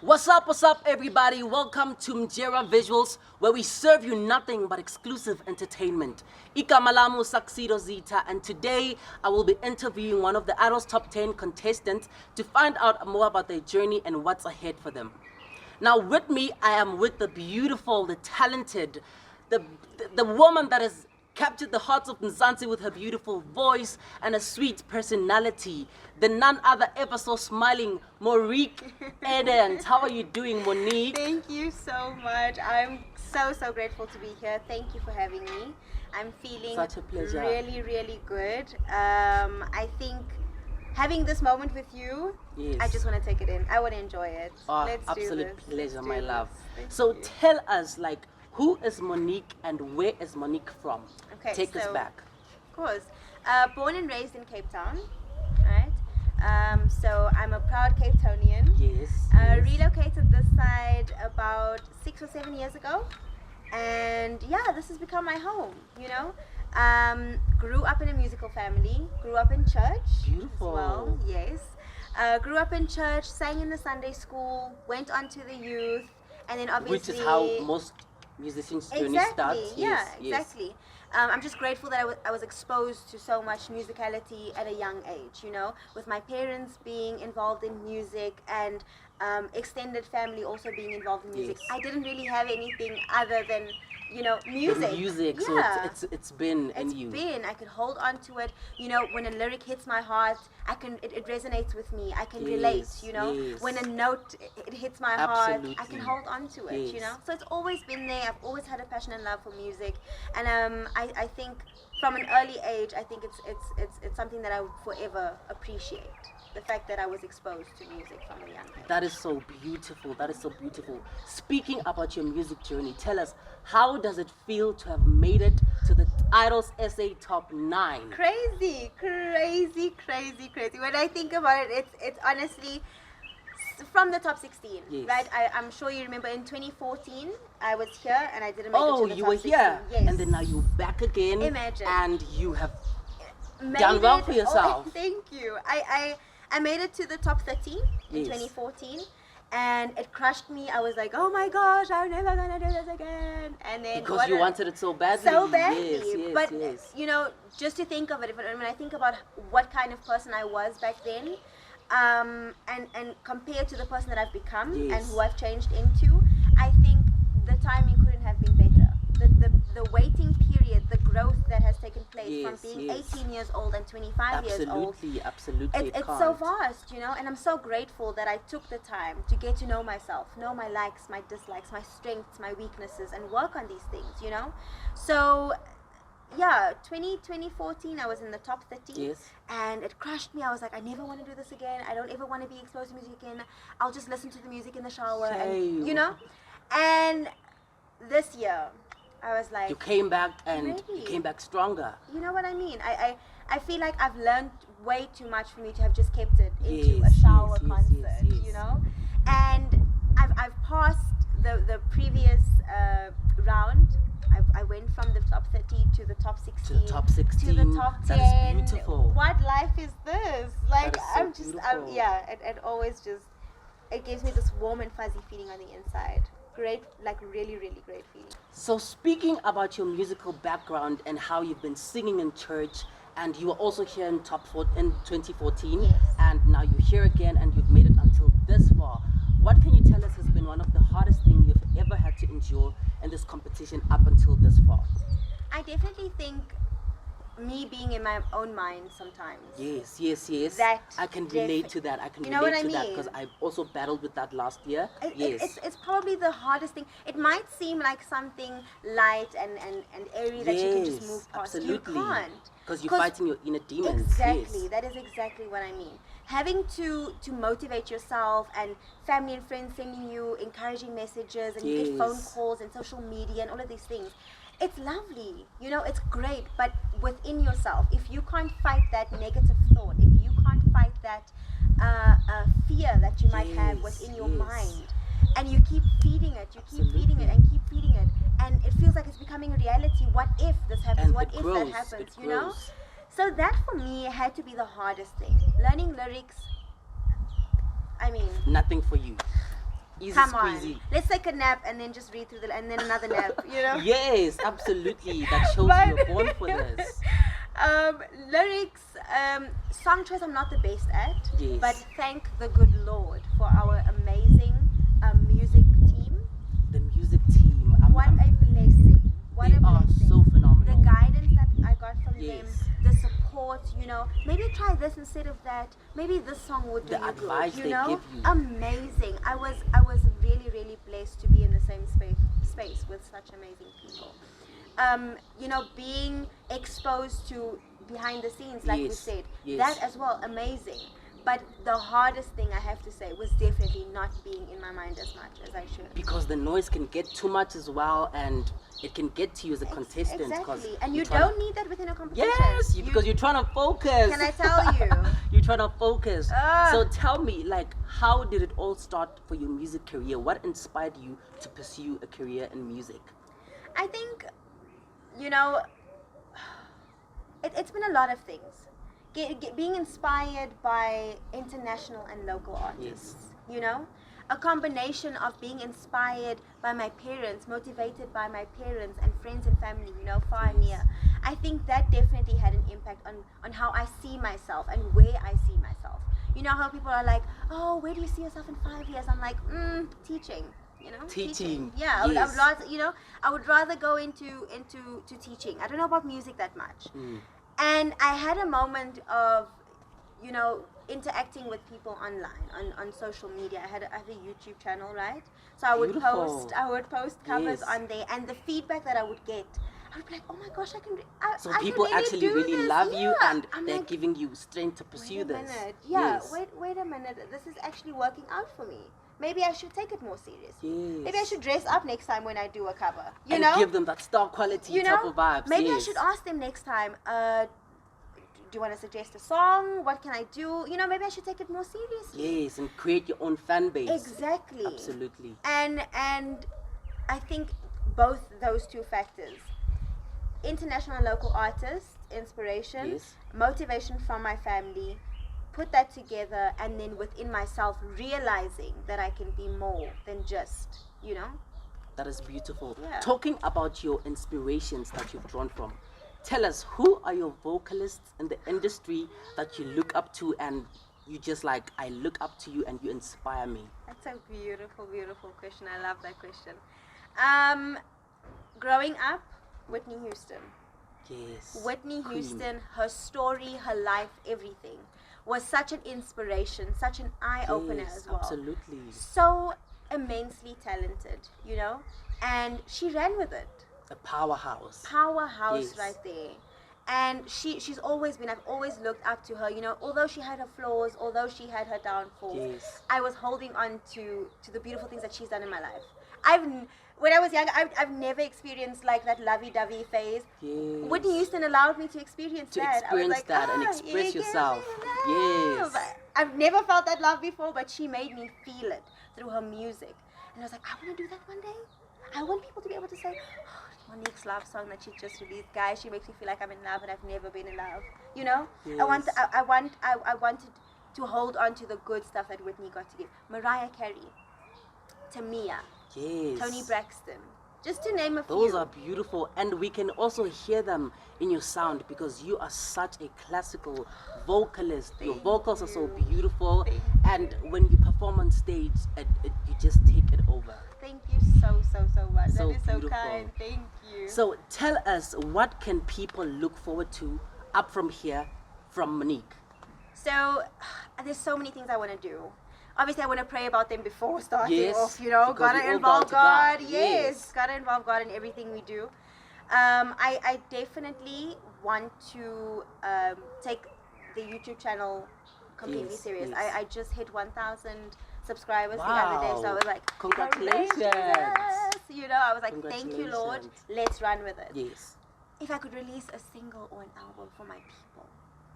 What's up, everybody? Welcome to Mjera Visuals, where we serve you nothing but exclusive entertainment. Igama lami Saxido Zita, and today I will be interviewing one of the Idols Top 10 contestants to find out more about their journey and what's ahead for them. Now, with me, I am with the beautiful, the talented, the woman that has captured the hearts of Mzansi with her beautiful voice and a sweet personality. The none other ever so smiling Monique Erens. How are you doing, Monique? Thank you so much. I'm so grateful to be here. Thank you for having me. I'm feeling Such a pleasure. really good. I think having this moment with you, Yes. I just want to take it in. I want to enjoy it. Oh, Let's do absolute this. pleasure, Let's my do love. this. Thank So you. tell us, who is Monique and where is Monique from? Okay, Take us so, back. Of course. Born and raised in Cape Town, right? So I'm a proud Cape Townian. Yes. Yes. Relocated this side about 6 or 7 years ago, and yeah, this has become my home. Grew up in a musical family. Grew up in church. Beautiful. As well. Yes. Grew up in church. Sang in the Sunday school. Went on to the youth, and then obviously. Which is how most musicians' journey starts. Yeah, Yes, yes. exactly. I'm just grateful that I was exposed to so much musicality at a young age, with my parents being involved in music and extended family also being involved in music. Yes. I didn't really have anything other than, The music. music, so Yeah. it's been in It's you. been. I could hold on to it. When a lyric hits my heart, it resonates with me. I can relate. Yes, yes. When a note it hits my heart, I can Absolutely. hold on to it. Yes. So it's always been there. I've always had a passion and love for music, and I think from an early age, I think it's something that I would forever appreciate. The fact that I was exposed to music from a young age. That is so beautiful. That is so beautiful. Speaking about your music journey, tell us, how does it feel to have made it to the Idols SA Top 9? Crazy. When I think about it, it's honestly from the top 16, Yes. right? I'm sure you remember in 2014, I was here and I didn't make it Oh, to the you top were 16. here, Yes. and then now you're back again. Imagine. And you have Made done well it- for yourself. Oh, thank you. I made it to the top 30 in Yes. 2014, and it crushed me. I was like, oh my gosh, I'm never gonna do this again. And then because you wanted it so badly. so badly. Yes, yes, But yes. just to think of it, when I think about what kind of person I was back then, and compared to the person that I've become and Yes. who I've changed into, I think the timing couldn't have been better. The waiting period, the growth that has taken place from Yes, being yes. 18 years old and 25 years old. Absolutely. It's so vast, and I'm so grateful that I took the time to get to know myself, know my likes, my dislikes, my strengths, my weaknesses, and work on these things, So, yeah, 2014, I was in the top 30, Yes. and it crushed me. I was like, I never want to do this again. I don't ever want to be exposed to music again. I'll just listen to the music in the shower, Shame. And this year, I was like, You came back and you Ready. came back stronger. you know what I mean? I feel like I've learned way too much for me to have just kept it into Yes, a shower yes, yes, concert, yes, yes. And I've passed the previous round. I went from the top 30 to the top 16. To the top 16. To the top 10. That is beautiful. What life is this? Like, That is so I'm just, beautiful. it always just, it gives me this warm and fuzzy feeling on the inside. Great, like really great feeling. So speaking about your musical background and how you've been singing in church, and you were also here in top 4 in 2014, Yes. and now you're here again and you've made it until this far. What can you tell us has been one of the hardest things you've ever had to endure in this competition up until this far? I definitely think me being in my own mind sometimes. Yes. That I can relate to that. I can You know what relate I to that mean? because I also battled with that last year. Yes. It's probably the hardest thing. It might seem like something light and airy that you can just Yes, move past. absolutely. You can't. Because you're fighting your inner demons. Exactly. Yes. That is exactly what I mean. Having to motivate yourself, and family and friends sending you encouraging messages, and you get phone Yes. calls and social media and all of these things. It's lovely, it's great, but within yourself, if you can't fight that negative thought, if you can't fight that fear that you might have Yes, within your yes. mind, and you keep feeding it, and it feels like it's becoming a reality. What if this happens? And What it if grows, that happens? it grows. So that for me had to be the hardest thing. Learning lyrics, I mean, Nothing for you. Easy Come squeezy. on. Let's take a nap and then just read through the, and then another nap, you know? Yes, absolutely. That shows But- you're born for this. Lyrics, song choice I'm not the best at, Yes. but thank the good Lord for our amazing music team. The music team. What a blessing. What They a are blessing. so phenomenal. The guidance that I got from them, Yes. the support, you know, maybe try this instead of that. Maybe this song would do The you advice good, you they know? give you. Amazing. I was really, really blessed to be in the same space with such amazing people. You know, being exposed to behind the scenes, like we Yes, said, yes. that as well, amazing. But the hardest thing I have to say was definitely not being in my mind as much as I should. Because the noise can get too much as well, and it can get to you as a contestant. 'Cause Exactly. And you're you trying don't need that within a competition. Yes, because you're trying to focus. Can I tell you? You're trying to focus. Ah. So tell me, like, how did it all start for your music career? What inspired you to pursue a career in music? I think, you know, it's been a lot of things. Being inspired by international and local artists, you know? A combination of being inspired by my parents, motivated by my parents and friends and family, you know, far and near. I think that definitely had an impact on how I see myself and where I see myself. You know how people are like, oh, where do you see yourself in 5 years? I'm like, teaching. You know, Teaching. Yeah, I would Yes. rather, you know, I would rather go into teaching. I don't know about music that much. And I had a moment of, you know, interacting with people online on social media. I had a YouTube channel, right? So I would Beautiful. post covers Yes. on there, and the feedback that I would get, I would be like, oh my gosh, So I can people really actually do really this. love you, Yeah. and I'm they're like, giving you strength to pursue wait a this. minute. Yeah, Yes. wait a minute. This is actually working out for me. Maybe I should take it more seriously. Yes. Maybe I should dress up next time when I do a cover. You And know? give them that star quality You type know? of vibes. Maybe I yes. should ask them next time, do you want to suggest a song? What can I do? You know, maybe I should take it more seriously. Yes, and create your own fan base. Exactly. Absolutely. And I think both those two factors, international and local artists, inspiration, Yes. motivation from my family, put that together, and then within myself realizing that I can be more than just, you know. That is beautiful. Yeah. Talking about your inspirations that you've drawn from, tell us, who are your vocalists in the industry that you look up to, and you just like, I look up to you and you inspire me? That's a beautiful, beautiful question. I love that question. Growing up, Whitney Houston. Yes. Whitney Queen. Houston, her story, her life, everything was such an inspiration, such an eye-opener Yes, as well. absolutely. So immensely talented, you know, and she ran with it. A powerhouse. Powerhouse Yes. right there. And she's always been, I've always looked up to her, you know, although she had her flaws, although she had her downfalls, Yes. I was holding on to the beautiful things that she's done in my life. When I was young, I've never experienced like that lovey-dovey phase. Yes. Whitney Houston allowed me to experience To that. I was experience like, that and "Ah, express you give me yourself." love." Yes. I've never felt that love before, but she made me feel it through her music. And I was like, I want to do that one day. I want people to be able to say, oh, Monique's love song that she just released, guys, she makes me feel like I'm in love and I've never been in love. You know? I wanted to hold on to the good stuff that Whitney got to give. Mariah Carey, Tamia, Yes. Toni Braxton, just to name a few. Those are beautiful, and we can also hear them in your sound because you are such a classical vocalist. Your Thank vocals are so you. beautiful, Thank and when you perform on stage, you just take it over. Thank you so much. So that is so beautiful. kind. Thank you. So tell us, what can people look forward to up from here from Monique? So there's so many things I want to do. Obviously, I want to pray about them before starting Yes, off, you know. because we Gotta all involve bow to God. God. Yes. Yes, gotta involve God in everything we do. I definitely want to take the YouTube channel completely Yes, serious. yes. I just hit 1,000 subscribers the other day, so I was like, Congratulations. "Hooray, Jesus." You know, I was like, thank you, Lord. Congratulations. Let's run with it. Yes. If I could release a single or an album for my people,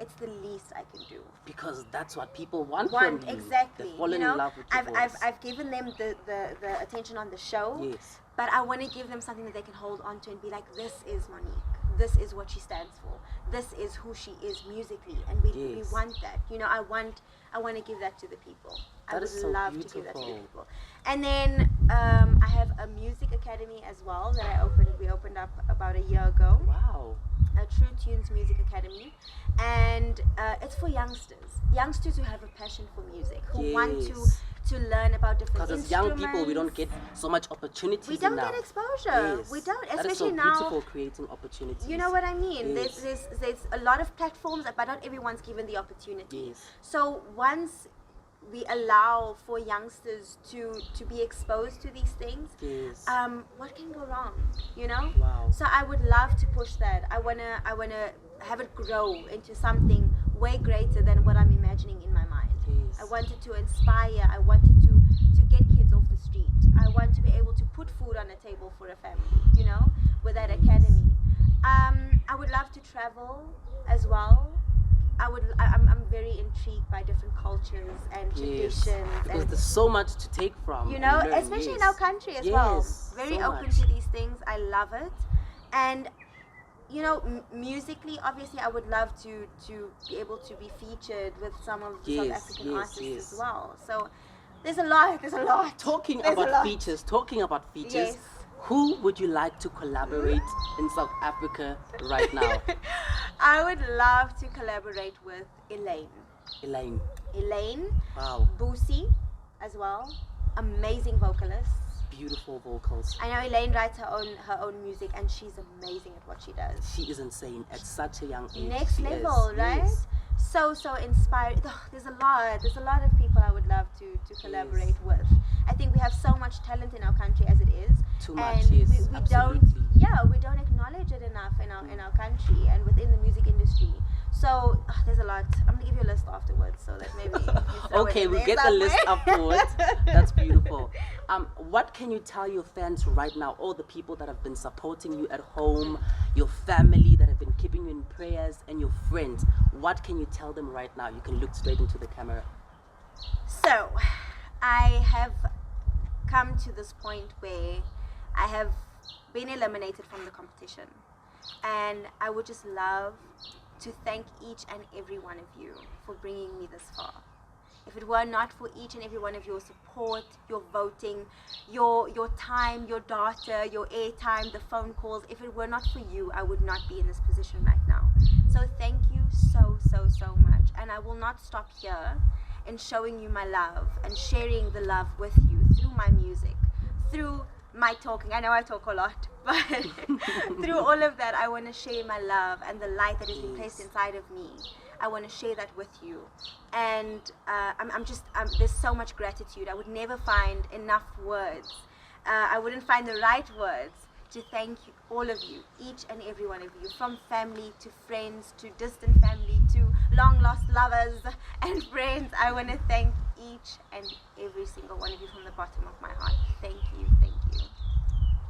it's the least I can do. Because that's what people want from you. Exactly. They're falling you know, in love with your voice. I've given them the attention on the show, Yes. but I want to give them something that they can hold on to and be like, this is Monique. this is what she stands for. This is who she is musically, and we Yes. want that. You know, I want to give that to the people. I That would is so love to give that to the beautiful. people. And then I have a music academy as well that we opened up about a year ago. Wow. A True Tunes Music Academy, and it's for youngsters who have a passion for music, who want Yes. to learn about different Because as instruments. young people, we don't get so much opportunities. We don't enough. get exposure. Yes. We don't, That is especially so now. beautiful, creating opportunities. You know what I mean? Yes. There's a lot of platforms, but not everyone's given the opportunity. Yes. So once we allow for youngsters to be exposed to these things, Yes. what can go wrong? You know? Wow. So I would love to push that. I wanna have it grow into something way greater than what I'm imagining in my mind. Yes. I wanted to inspire. I wanted to get kids off the street. I want to be able to put food on the table for a family, you know, with that academy. I would love to travel as well. I'm very intrigued by different cultures and Yes. traditions, Because and there's so much to take from. you and know, learn. especially in Yes. our country as well. Yes, Very so open much. to these things. I love it. And you know, musically, obviously, I would love to be able to be featured with some of the South Yes, African yes, artists yes. as well. So there's a lot. Talking There's a about lot. features, Yes. who would you like to collaborate in South Africa right now? I would love to collaborate with Elaine. Elaine. Wow. Boosie as well. Amazing vocalist. Beautiful vocals. I know Elaine writes her own music, and she's amazing at what she does. She is insane at such a young age. Next She level, is. right? Yes. So inspired. There's a lot of people I would love to collaborate with. I think we have so much talent in our country as it is. Too much, and yes, we don't absolutely. we don't acknowledge it enough in our country and within the music industry. So there's a lot. I'm gonna give you a list afterwards so that maybe you throw it Okay, in we'll there get the list somewhere. afterwards. That's beautiful. What can you tell your fans right now, all the people that have been supporting you at home, your family that have been keeping you in prayers, and your friends? What can you tell them right now? You can look straight into the camera. So, I have come to this point where I have been eliminated from the competition, and I would just love to thank each and every one of you for bringing me this far. If it were not for each and every one of your support, your voting, your time, your data, your airtime, the phone calls, if it were not for you, I would not be in this position right now. So thank you so much. And I will not stop here in showing you my love and sharing the love with you through my music, through my talking. I know I talk a lot, but through all of that, I want to share my love and the light that has been placed inside of me. I want to share that with you, and there's so much gratitude. I would never find enough words. I wouldn't find the right words to thank you, all of you, each and every one of you, from family to friends to distant family to long lost lovers and friends. I want to thank each and every single one of you from the bottom of my heart. Thank you.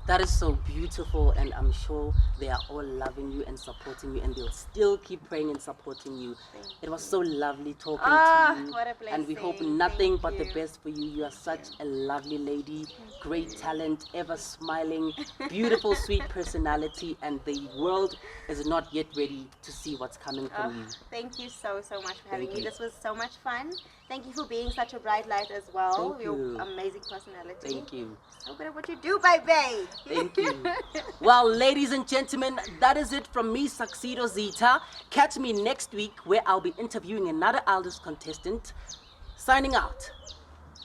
That is so beautiful, and I'm sure they are all loving you and supporting you, and they'll still keep praying and supporting you. It was so lovely talking to you, what a and we hope blessing. nothing Thank but the you. best for you. You are such a lovely lady, great talent, ever smiling, beautiful, sweet personality, and the world is not yet ready to see what's coming from you. Thank you so much for having Thank me. you. This was so much fun. Thank you for being such a bright light as well. Thank Your you. amazing personality. Thank you. So good at what you do, baby. Thank you. Well, ladies and gentlemen, that is it from me, Saxido Zita. Catch me next week where I'll be interviewing another Aldous contestant. Signing out.